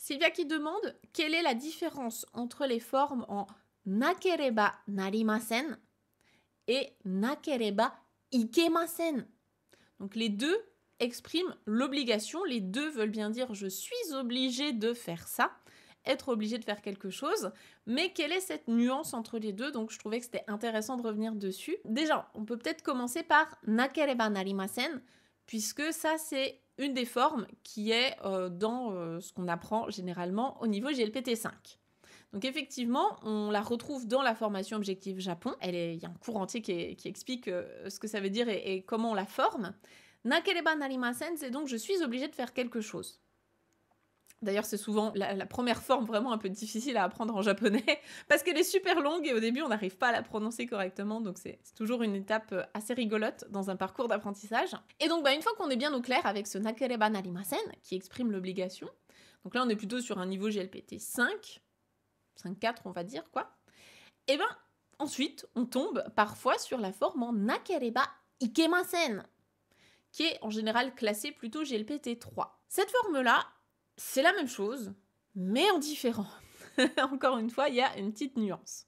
Sylvia qui demande quelle est la différence entre les formes en nakereba narimasen et nakereba ikemasen. Donc les deux expriment l'obligation, les deux veulent bien dire je suis obligé de faire ça, être obligé de faire quelque chose, mais quelle est cette nuance entre les deux? Donc je trouvais que c'était intéressant de revenir dessus. Déjà, on peut peut-être commencer par nakereba narimasen, puisque ça c'est une des formes qui est dans ce qu'on apprend généralement au niveau GLPT5. Donc effectivement, on la retrouve dans la formation Objectif Japon. Il y a un cours entier qui explique ce que ça veut dire et comment on la forme. Nakereba narimasen, c'est donc je suis obligée de faire quelque chose. D'ailleurs, c'est souvent la première forme vraiment un peu difficile à apprendre en japonais parce qu'elle est super longue et au début, on n'arrive pas à la prononcer correctement. Donc, c'est toujours une étape assez rigolote dans un parcours d'apprentissage. Et donc, une fois qu'on est bien au clair avec ce nakereba narimasen qui exprime l'obligation, donc là, on est plutôt sur un niveau GLPT 5, 5-4, on va dire, quoi. Et ensuite, on tombe parfois sur la forme en nakereba ikemasen, qui est en général classée plutôt GLPT 3. Cette forme-là, c'est la même chose, mais en différent. Encore une fois, il y a une petite nuance.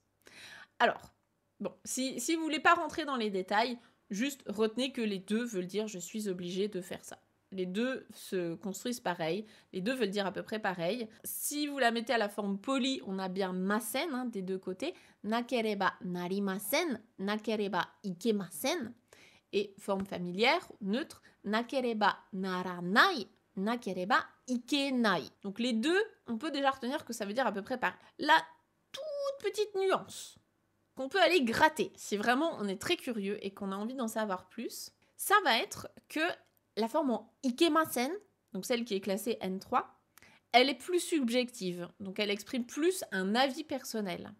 Alors, bon, si vous voulez pas rentrer dans les détails, juste retenez que les deux veulent dire je suis obligé de faire ça. Les deux se construisent pareil, les deux veulent dire à peu près pareil. Si vous la mettez à la forme polie, on a bien masen des deux côtés, nakereba narimasen, nakereba ikemasen, et forme familière, neutre, nakereba naranai, nakereba ikenai. Donc les deux, on peut déjà retenir que ça veut dire à peu près pareil. La toute petite nuance qu'on peut aller gratter, si vraiment on est très curieux et qu'on a envie d'en savoir plus, ça va être que la forme en ikemasen, donc celle qui est classée N3, elle est plus subjective, donc elle exprime plus un avis personnel.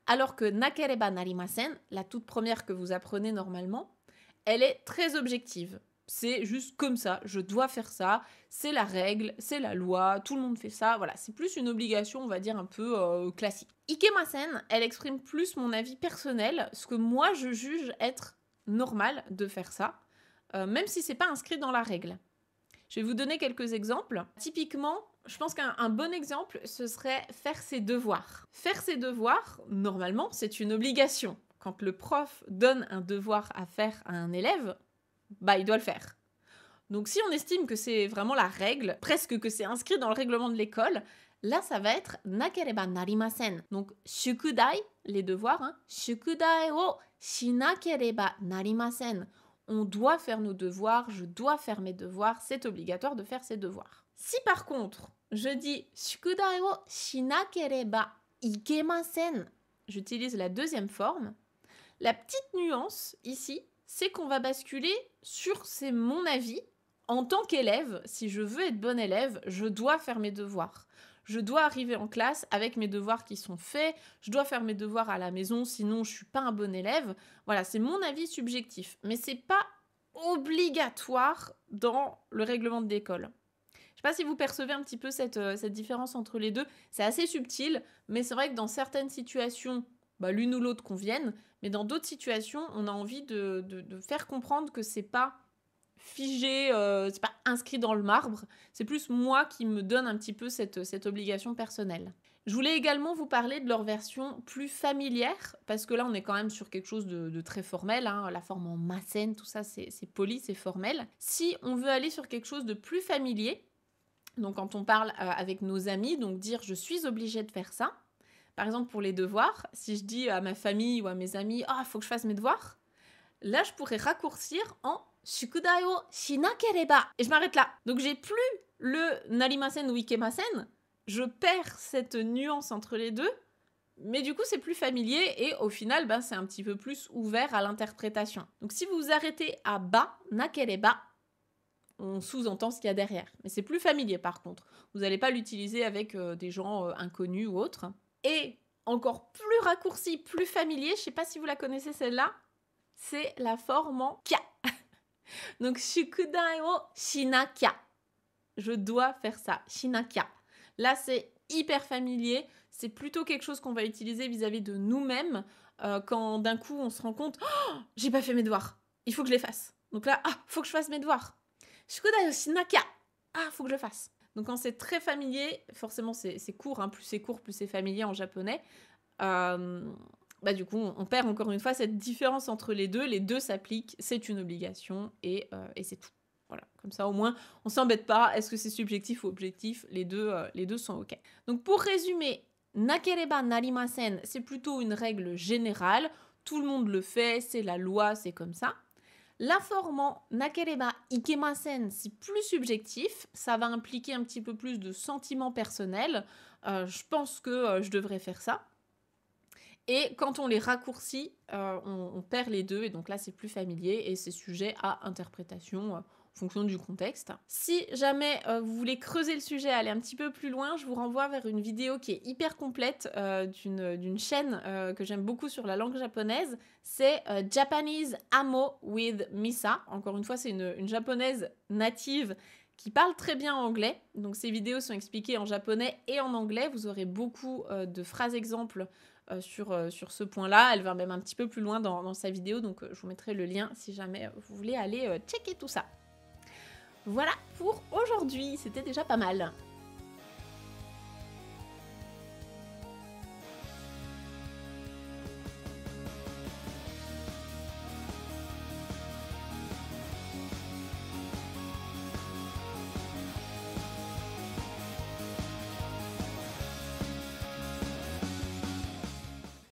Alors que nakereba narimasen, la toute première que vous apprenez normalement, elle est très objective. C'est juste comme ça, je dois faire ça, c'est la règle, c'est la loi, tout le monde fait ça, voilà, c'est plus une obligation, on va dire, un peu classique. Ikemasen, elle exprime plus mon avis personnel, ce que moi je juge être normal de faire ça, même si c'est pas inscrit dans la règle. Je vais vous donner quelques exemples. Typiquement, je pense qu'un bon exemple, ce serait faire ses devoirs. Faire ses devoirs, normalement, c'est une obligation. Quand le prof donne un devoir à faire à un élève, il doit le faire. Donc si on estime que c'est vraiment la règle, presque que c'est inscrit dans le règlement de l'école, là ça va être nakereba narimasen. Donc shukudai, les devoirs, shukudai wo shinakereba narimasen. On doit faire nos devoirs, je dois faire mes devoirs, c'est obligatoire de faire ses devoirs. Si par contre, je dis shukudai wo shinakereba ikemasen, j'utilise la deuxième forme, la petite nuance ici, c'est qu'on va basculer sur c'est mon avis. En tant qu'élève, si je veux être bon élève, je dois faire mes devoirs. Je dois arriver en classe avec mes devoirs qui sont faits, je dois faire mes devoirs à la maison, sinon je suis pas un bon élève. Voilà, c'est mon avis subjectif, mais c'est pas obligatoire dans le règlement de l'école. Je sais pas si vous percevez un petit peu cette différence entre les deux. C'est assez subtil, mais c'est vrai que dans certaines situations, l'une ou l'autre conviennent, mais dans d'autres situations, on a envie de faire comprendre que c'est pas figé, c'est pas inscrit dans le marbre, c'est plus moi qui me donne un petit peu cette obligation personnelle. Je voulais également vous parler de leur version plus familière, parce que là on est quand même sur quelque chose de très formel, la forme en masen, tout ça c'est poli, c'est formel. Si on veut aller sur quelque chose de plus familier, donc quand on parle avec nos amis, donc dire je suis obligée de faire ça, par exemple pour les devoirs, si je dis à ma famille ou à mes amis « Ah, faut que je fasse mes devoirs », là je pourrais raccourcir en « Shukudai wo shinakereba » et je m'arrête là. Donc j'ai plus le narimasen ou ikemasen, je perds cette nuance entre les deux, mais du coup c'est plus familier et au final c'est un petit peu plus ouvert à l'interprétation. Donc si vous vous arrêtez à ba, nakereba, on sous-entend ce qu'il y a derrière. Mais c'est plus familier par contre. Vous n'allez pas l'utiliser avec des gens inconnus ou autres. Et encore plus raccourci, plus familier, je ne sais pas si vous la connaissez celle-là, c'est la forme en kya. Donc shukudai wo shinakya. Je dois faire ça, shinakya. Là c'est hyper familier, c'est plutôt quelque chose qu'on va utiliser vis-à-vis de nous-mêmes quand d'un coup on se rend compte oh, j'ai pas fait mes devoirs, il faut que je les fasse. Donc là, faut que je fasse mes devoirs. Shukudai wo shinakya. Faut que je le fasse. Donc quand c'est très familier, forcément c'est court, hein, plus c'est court, plus c'est familier en japonais. Bah du coup, on perd encore une fois cette différence entre les deux s'appliquent, c'est une obligation et c'est tout. Voilà, comme ça au moins on s'embête pas, est-ce que c'est subjectif ou objectif, les deux sont ok. Donc pour résumer, nakereba narimasen, c'est plutôt une règle générale, tout le monde le fait, c'est la loi, c'est comme ça. La forme en nakereba ikemasen, c'est plus subjectif, ça va impliquer un petit peu plus de sentiments personnels, je pense que je devrais faire ça. Et quand on les raccourcit, on perd les deux, et donc là c'est plus familier et c'est sujet à interprétation en fonction du contexte. Si jamais vous voulez creuser le sujet, aller un petit peu plus loin, je vous renvoie vers une vidéo qui est hyper complète d'une chaîne que j'aime beaucoup sur la langue japonaise. C'est Japanese Amo with Misa. Encore une fois, c'est une japonaise native qui parle très bien anglais. Donc ces vidéos sont expliquées en japonais et en anglais. Vous aurez beaucoup de phrases exemples sur ce point-là. Elle va même un petit peu plus loin dans sa vidéo, donc je vous mettrai le lien si jamais vous voulez aller checker tout ça. Voilà pour aujourd'hui, c'était déjà pas mal.